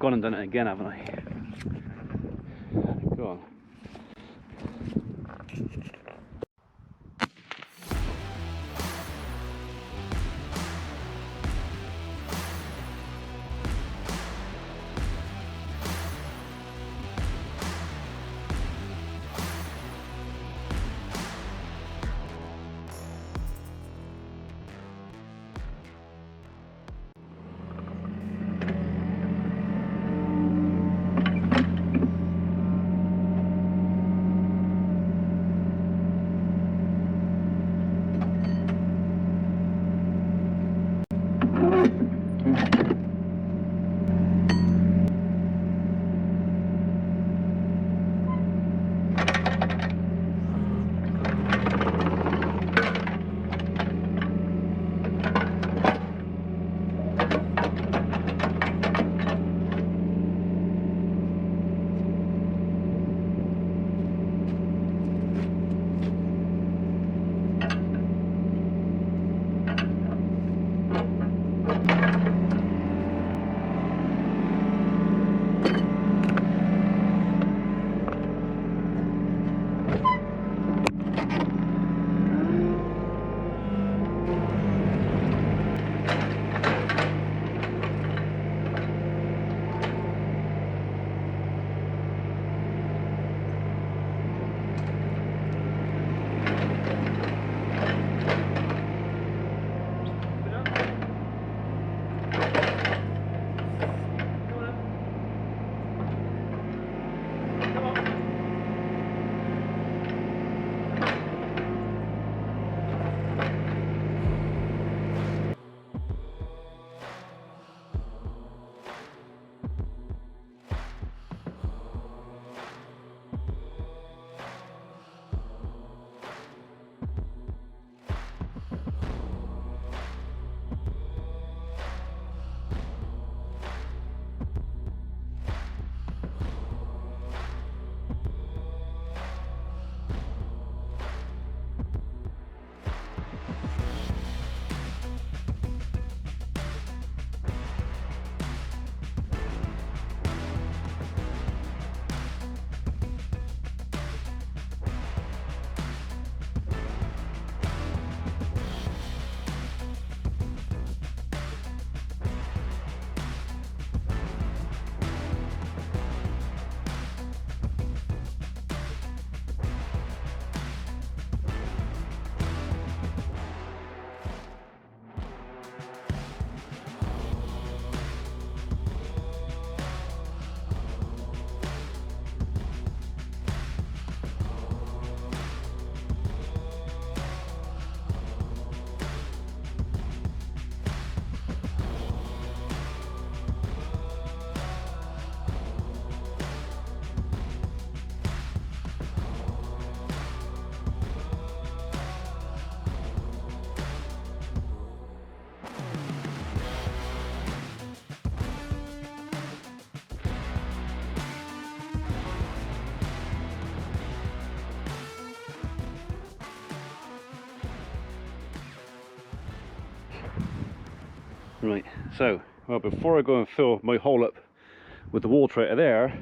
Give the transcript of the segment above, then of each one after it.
gone and done it again, haven't I? Go on. Right, so, well, before I go and fill my hole up with the water out of there,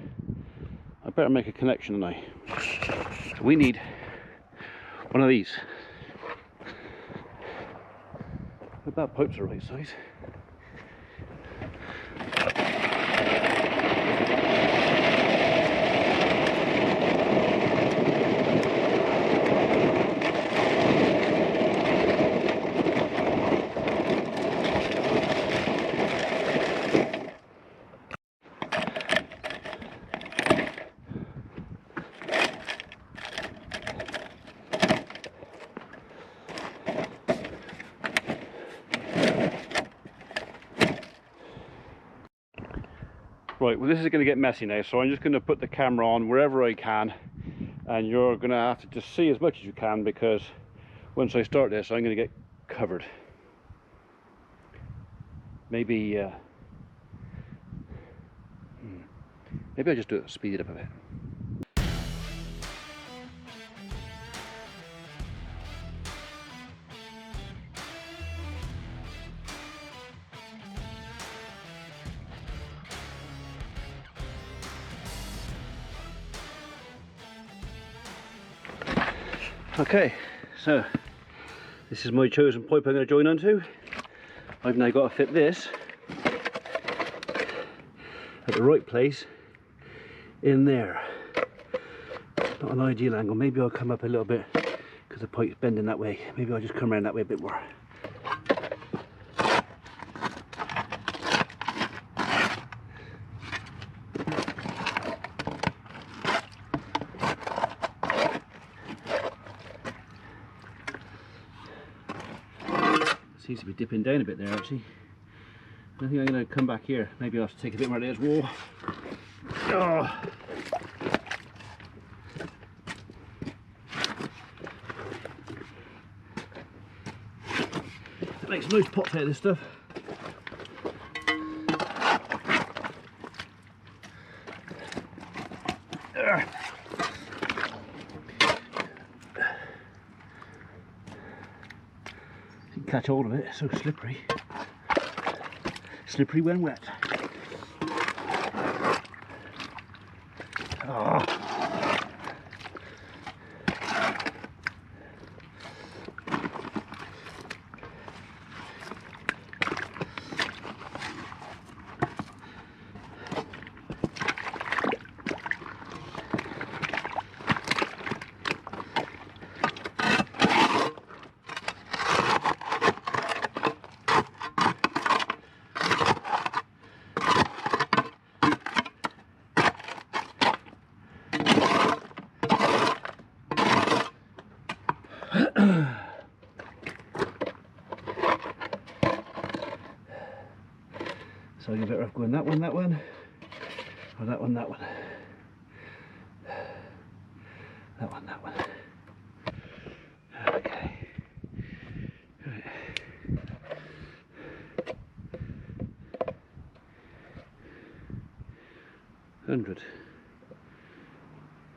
I better make a connection now. So we need one of these. Hope that pipe's the right size. Right, well this is going to get messy now, so I'm just going to put the camera on wherever I can, and you're going to have to just see as much as you can, because once I start this I'm going to get covered. Maybe maybe I'll just do it, speed it up a bit. Okay, so this is my chosen pipe I'm going to join onto. I've now got to fit this at the right place in there. Not an ideal angle. Maybe I'll come up a little bit because the pipe's bending that way. Maybe I'll just come around that way a bit more. Seems to be dipping down a bit there actually. I think I'm going to come back here. Maybe I'll have to take a bit more of this wall. Oh. That makes a nice pot out of this stuff. You can catch hold of it, it's so slippery. Slippery when wet. Oh. So you're better off going that one, or that one, that one. That one. Okay. Right. $100.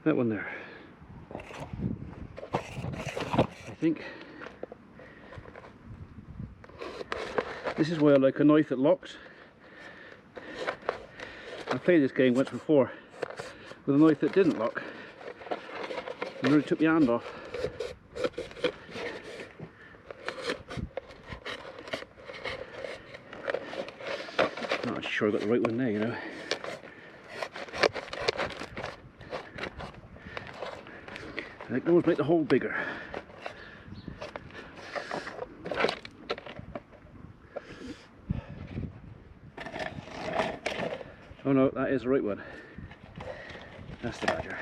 That one there. I think this is why I like a knife that locks. I played this game once before with a knife that didn't lock and really took my hand off. Not sure I got the right one there, you know. I can always make the hole bigger. Oh no, that is the right one. That's the badger.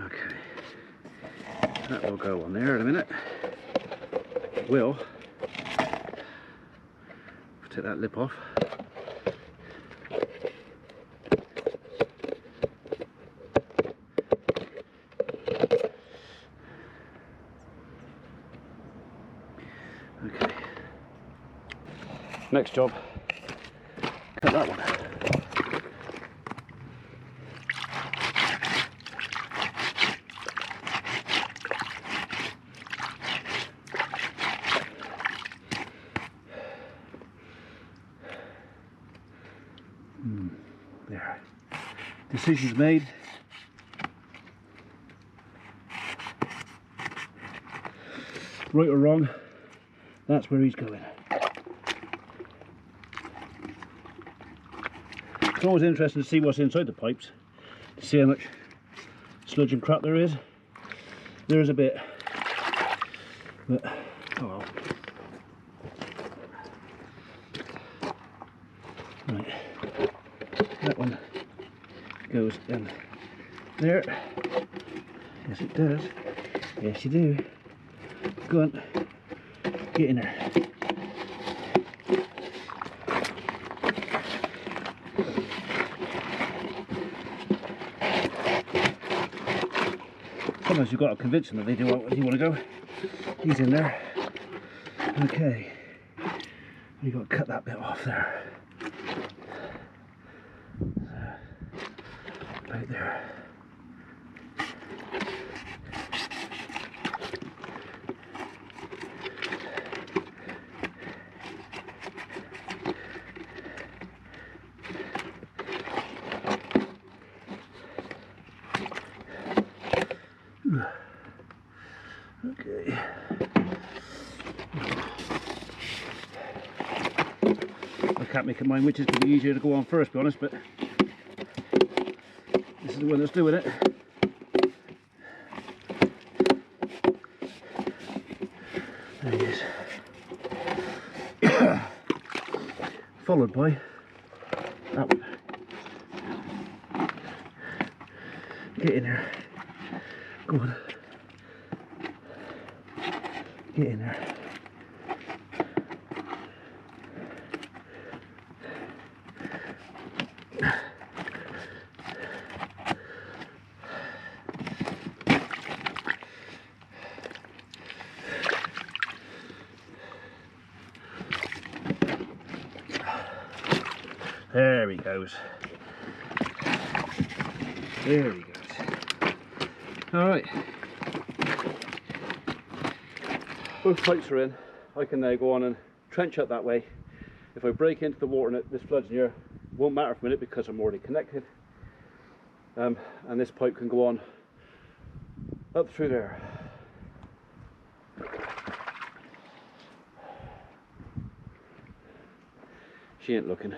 Okay. That will go on there in a minute. It will. Take that lip off. Okay. Next job, cut that one. There. Decision's made. Right or wrong, that's where he's going. It's always interesting to see what's inside the pipes, to see how much sludge and crap there is. There is a bit, but oh well. Right, that one goes in there. Yes it does. Yes you do. Go on, get in there. Sometimes you've got to convince them that they do what you want to go. He's in there. Okay. You've got to cut that bit off there. About there. Okay. I can't make up mind which is going to be easier to go on first, to be honest, but this is the one that's doing it. There he is. Followed by that one. Get in there. Go on. Get in there. There he goes. There he goes. Alright. Both pipes are in. I can now go on and trench out that way. If I break into the water and this floods in here, it won't matter for a minute because I'm already connected. And this pipe can go on up through there. She ain't looking.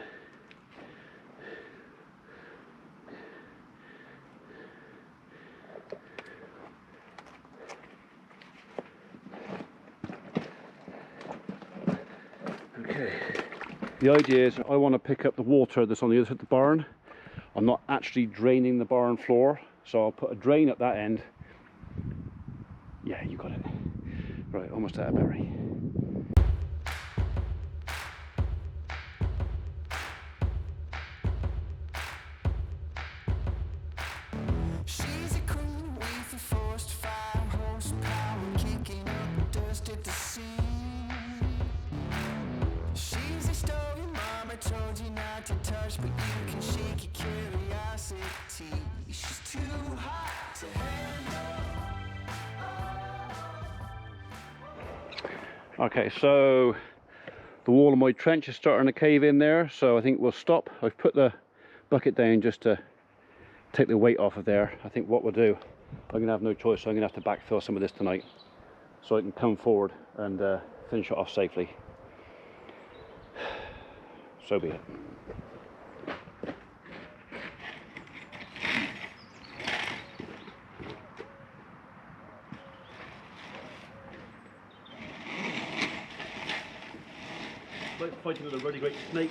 Okay. The idea is I want to pick up the water that's on the other side of the barn. I'm not actually draining the barn floor, so I'll put a drain at that end. Yeah, you got it. Right, almost out of berry. She's a queen with a forced 5 horsepower, kicking up dust at the seams. She's a story mama told you not to touch, but you can shake your curiosity. She's too hot to handle. Okay, so the wall of my trench is starting to cave in there, so I think we'll stop. I've put the bucket down just to take the weight off of there. I think what we'll do, I'm going to have no choice, so I'm going to have to backfill some of this tonight so I can come forward and finish it off safely. So be it. Like fighting with a really great snake.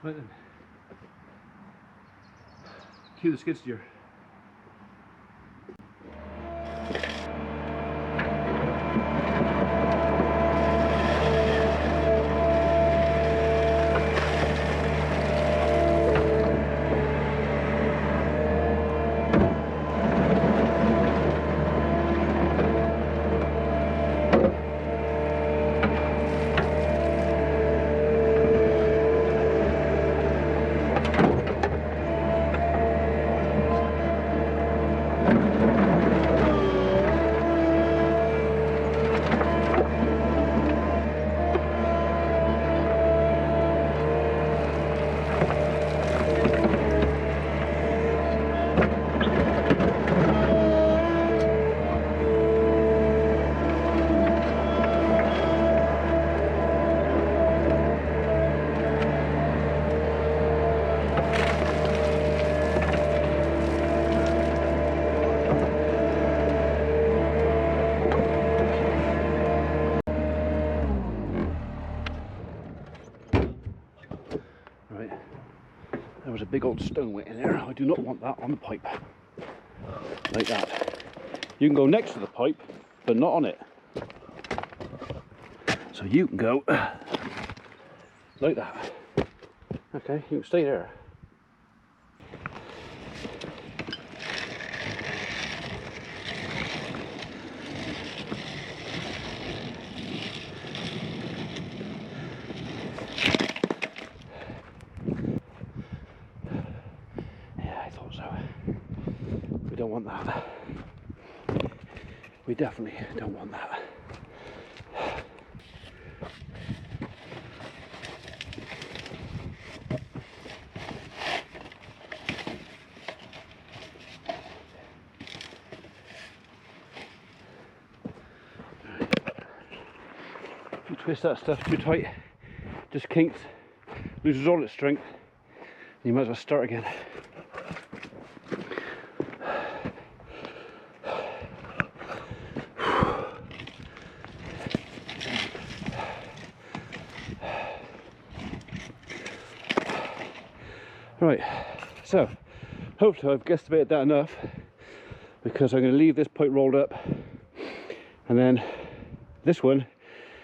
Right then. Cue the skid steer. There was a big old stone weight in there. I do not want that on the pipe. Like that. You can go next to the pipe, but not on it. So you can go like that. Okay, you can stay there. Yeah, I thought so. We don't want that. We definitely don't want that. If you twist that stuff too tight, just kinks, loses all its strength, and you might as well start again. Right, so hopefully I've guesstimated that enough, because I'm going to leave this pipe rolled up, and then this one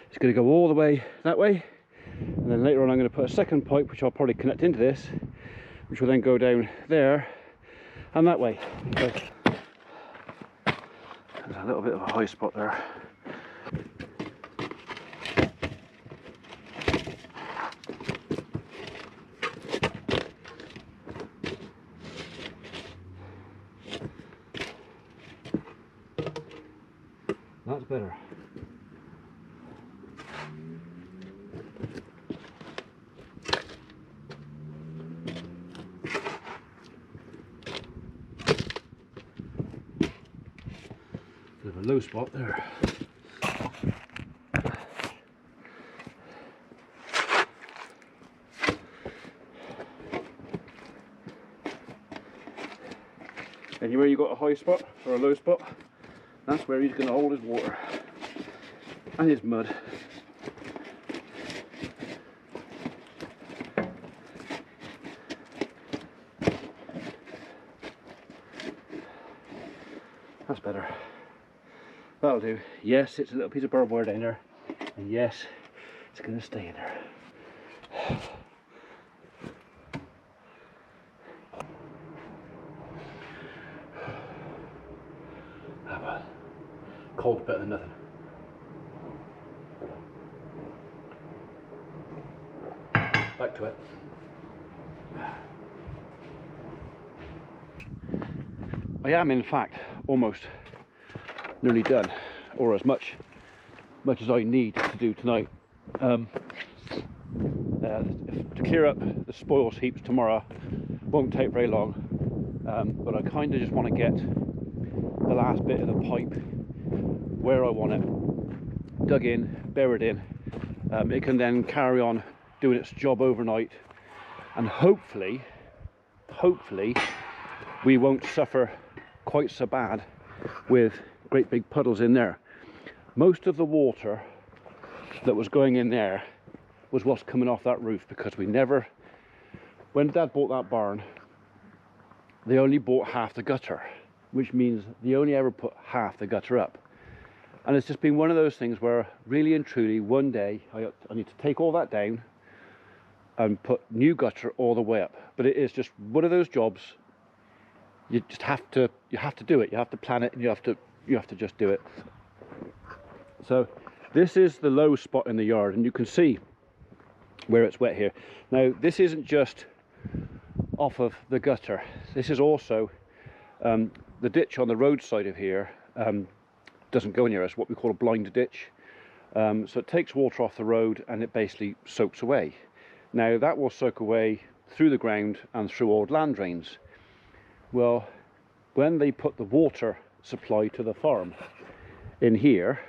is going to go all the way that way, and then later on I'm going to put a second pipe which I'll probably connect into this, which will then go down there and that way. So there's a little bit of a high spot there. That's better. Bit of a low spot there. And where you got a high spot or a low spot, that's where he's going to hold his water and his mud. That's better. That'll do. Yes, it's a little piece of barbed wire down there, and yes, it's going to stay in there. Cold's better than nothing. Back to it. I am in fact almost nearly done, or as much as I need to do tonight. To clear up the spoils heaps tomorrow won't take very long, but I kind of just want to get the last bit of the pipe where I want it dug in, buried in. It can then carry on doing its job overnight, and hopefully we won't suffer quite so bad with great big puddles in there. Most of the water that was going in there was what's coming off that roof, because we never, when Dad bought that barn, they only bought half the gutter, which means they only ever put half the gutter up. And it's just been one of those things where really and truly one day I need to take all that down and put new gutter all the way up. But it is just one of those jobs. You just have to do it. You have to plan it, and you have to just do it. So this is the low spot in the yard, and you can see where it's wet here. Now this isn't just off of the gutter. This is also the ditch on the roadside of here. Doesn't go anywhere. It's what we call a blind ditch. So it takes water off the road and it basically soaks away. Now that will soak away through the ground and through old land drains. Well, when they put the water supply to the farm in here,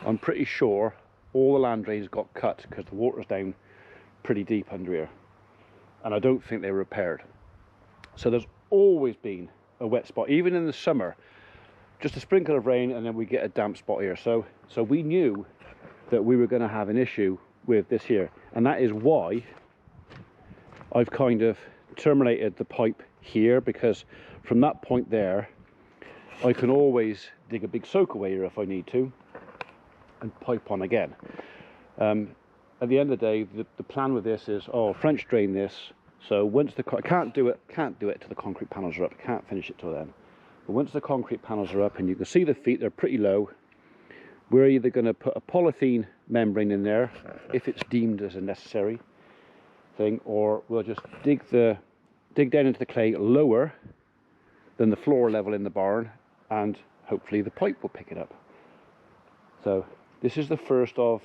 I'm pretty sure all the land drains got cut because the water's down pretty deep under here, and I don't think they were repaired. So there's always been a wet spot, even in the summer. Just a sprinkle of rain and then we get a damp spot here. So we knew that we were going to have an issue with this here, and that is why I've kind of terminated the pipe here, because from that point there I can always dig a big soak away here if I need to and pipe on again. At the end of the day, the plan with this is, French drain this. So once I can't do it till the concrete panels are up. I can't finish it till then. But once the concrete panels are up, and you can see the feet, they're pretty low. We're either going to put a polythene membrane in there, if it's deemed as a necessary thing, or we'll just dig down into the clay lower than the floor level in the barn, and hopefully the pipe will pick it up. So this is the first of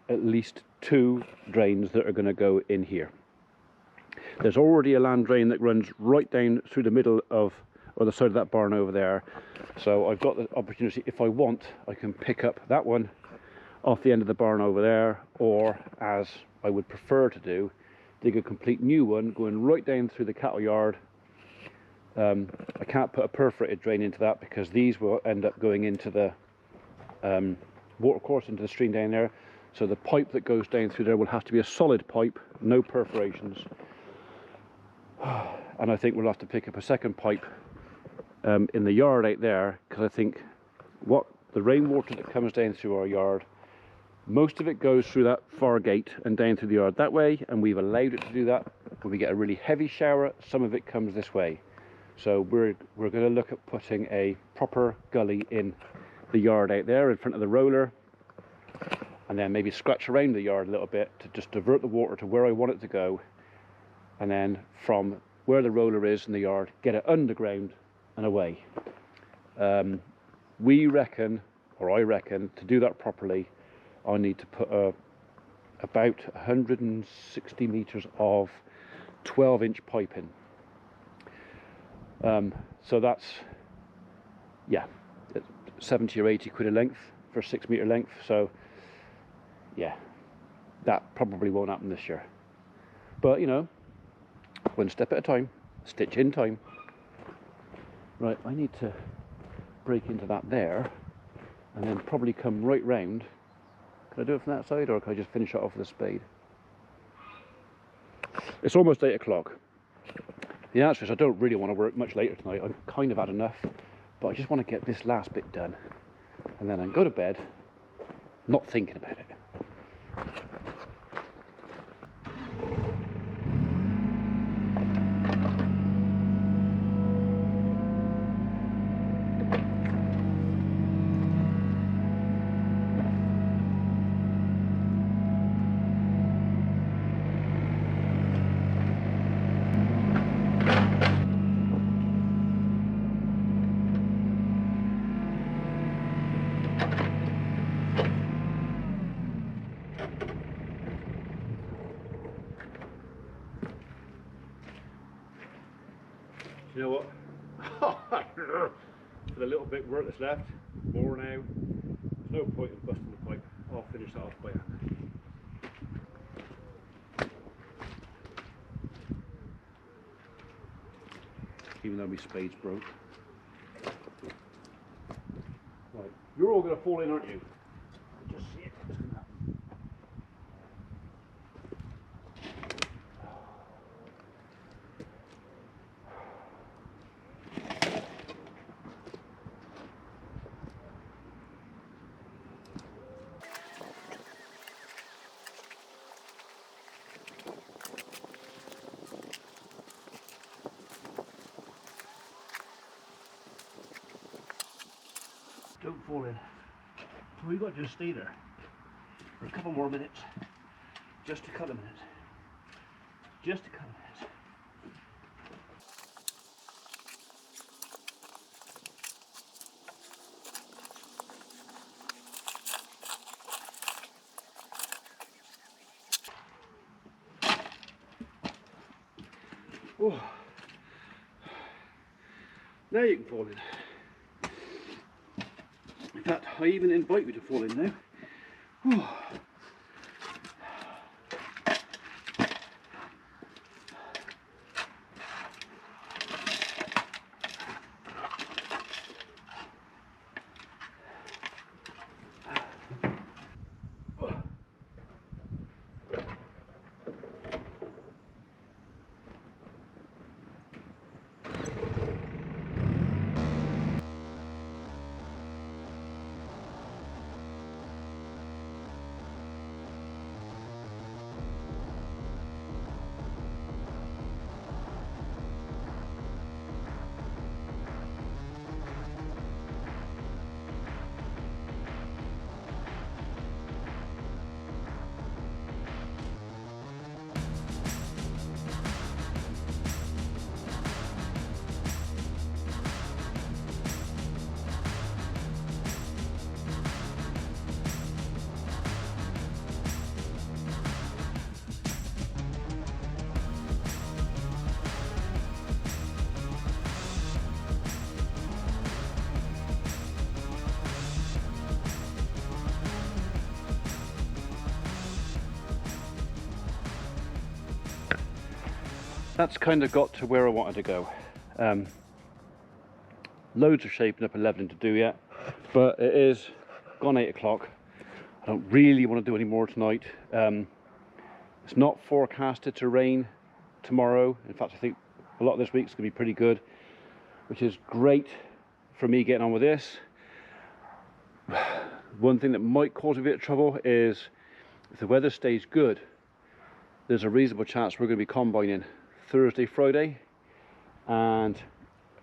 at least 2 drains that are going to go in here. There's already a land drain that runs right down through the middle of, or the side of that barn over there. So I've got the opportunity, if I want, I can pick up that one off the end of the barn over there, or as I would prefer to do, dig a complete new one going right down through the cattle yard. I can't put a perforated drain into that because these will end up going into the water course, into the stream down there. So the pipe that goes down through there will have to be a solid pipe, no perforations. And I think we'll have to pick up a second pipe in the yard out there, because I think the rainwater that comes down through our yard, most of it goes through that far gate and down through the yard that way, and we've allowed it to do that. When we get a really heavy shower, some of it comes this way. So we're going to look at putting a proper gully in the yard out there in front of the roller, and then maybe scratch around the yard a little bit to just divert the water to where I want it to go, and then from where the roller is in the yard, get it underground and away. We reckon, or I reckon, to do that properly, I need to put about 160 metres of 12-inch pipe in. So that's, yeah, 70 or 80 quid a length for a 6 metre length. So yeah, that probably won't happen this year. But you know, one step at a time, stitch in time. Right, I need to break into that there, and then probably come right round. Can I do it from that side, or can I just finish it off with a spade? It's almost 8 o'clock. The answer is I don't really want to work much later tonight. I've kind of had enough, but I just want to get this last bit done, and then I can go to bed, not thinking about it. You know what? For the little bit work that's left, more now, there's no point in busting the pipe. I'll finish that off by hand. Even though my spade's broke. Right, you're all going to fall in, aren't you? Just see it. It's going to happen. Don't fall in. So we've got to just stay there for a couple more minutes. Just a couple of minutes. Just a couple of minutes. Oh. Now you can fall in. In fact, I even invite you to fall in now. Whew. that's kind of got to where I wanted to go. Loads of shaping up and leveling to do yet, but it is gone 8 o'clock. I don't really want to do any more tonight. It's not forecasted to rain tomorrow. In fact, I think a lot of this week's going to be pretty good, which is great for me getting on with this. One thing that might cause a bit of trouble is if the weather stays good, there's a reasonable chance we're going to be combining Thursday, Friday, and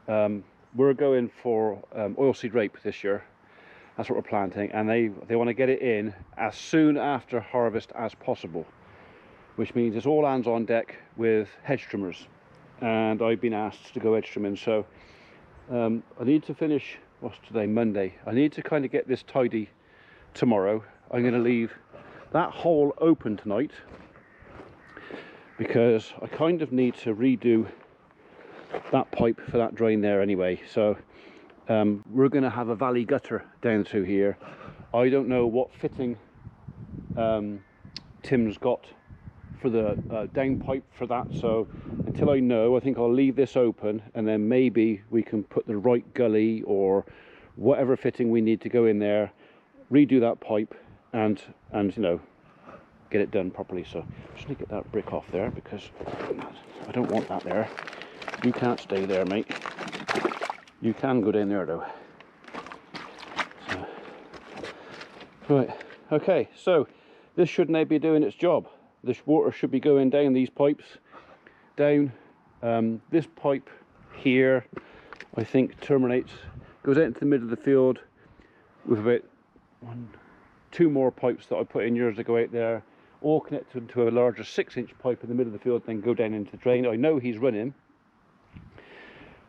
we're going for oilseed rape this year. That's what we're planting, and they want to get it in as soon after harvest as possible, which means it's all hands on deck with hedge trimmers, and I've been asked to go edge trimming. So I need to finish, what's today, Monday. I need to kind of get this tidy tomorrow. I'm going to leave that hole open tonight because I kind of need to redo that pipe for that drain there anyway. So we're going to have a valley gutter down through here. I don't know what fitting Tim's got for the down pipe for that, so until I know, I think I'll leave this open, and then maybe we can put the right gully or whatever fitting we need to go in there, redo that pipe, and you know, get it done properly. So just need to get that brick off there because I don't want that there. You can't stay there, mate. You can go down there though. So, right, okay, so this should now be doing its job. This water should be going down these pipes, down. This pipe here, I think, goes out into the middle of the field with about 2 more pipes that I put in years ago out there, all connected to a larger 6-inch pipe in the middle of the field, then go down into the drain. I know he's running.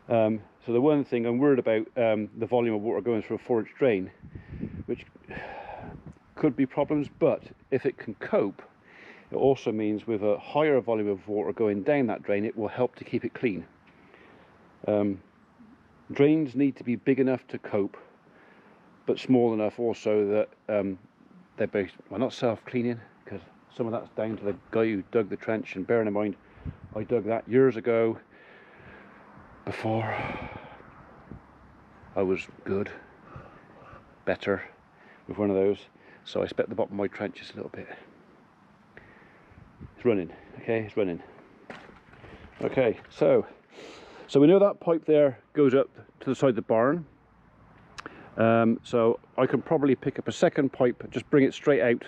So the one thing I'm worried about, the volume of water going through a 4-inch drain, which could be problems, but if it can cope, it also means with a higher volume of water going down that drain, it will help to keep it clean. Drains need to be big enough to cope, but small enough also that they're both, well, not self-cleaning, because some of that's down to the guy who dug the trench, and bearing in mind I dug that years ago before I was better with one of those, so I spec the bottom of my trenches a little bit. It's running, okay, it's running. Okay, so we know that pipe there goes up to the side of the barn. So I can probably pick up a second pipe, just bring it straight out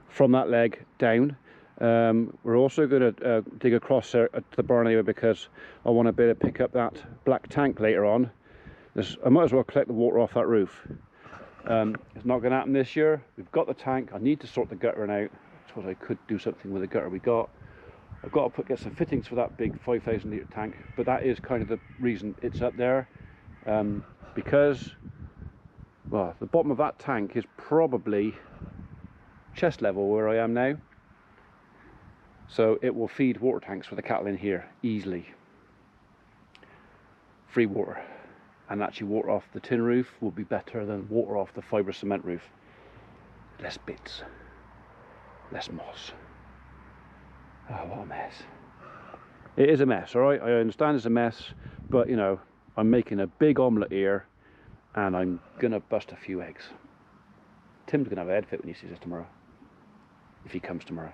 from that leg down. We're also going to dig across there to the barn anyway, because I want to be able to pick up that black tank later on. I might as well collect the water off that roof. It's not going to happen this year. We've got the tank. I need to sort the guttering out. I suppose I could do something with the gutter we got. I've got to get some fittings for that big 5,000 litre tank, but that is kind of the reason it's up there, because, well, the bottom of that tank is probably chest level where I am now, so it will feed water tanks for the cattle in here easily. Free water, and actually water off the tin roof will be better than water off the fibre cement roof. Less bits, less moss. Oh, what a mess. It is a mess, all right? I understand it's a mess, but, you know, I'm making a big omelette here, and I'm going to bust a few eggs. Tim's going to have a head fit when he sees us tomorrow, if he comes tomorrow.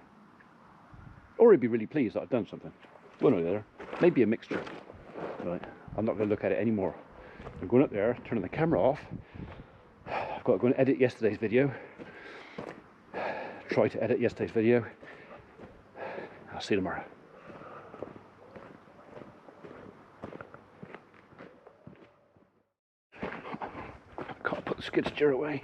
Or he'd be really pleased that I've done something. One or the other. Maybe a mixture. Right, I'm not going to look at it anymore. I'm going up there, turning the camera off. I've got to go and edit yesterday's video. Try to edit yesterday's video. I'll see you tomorrow. I can't put the skid steer away.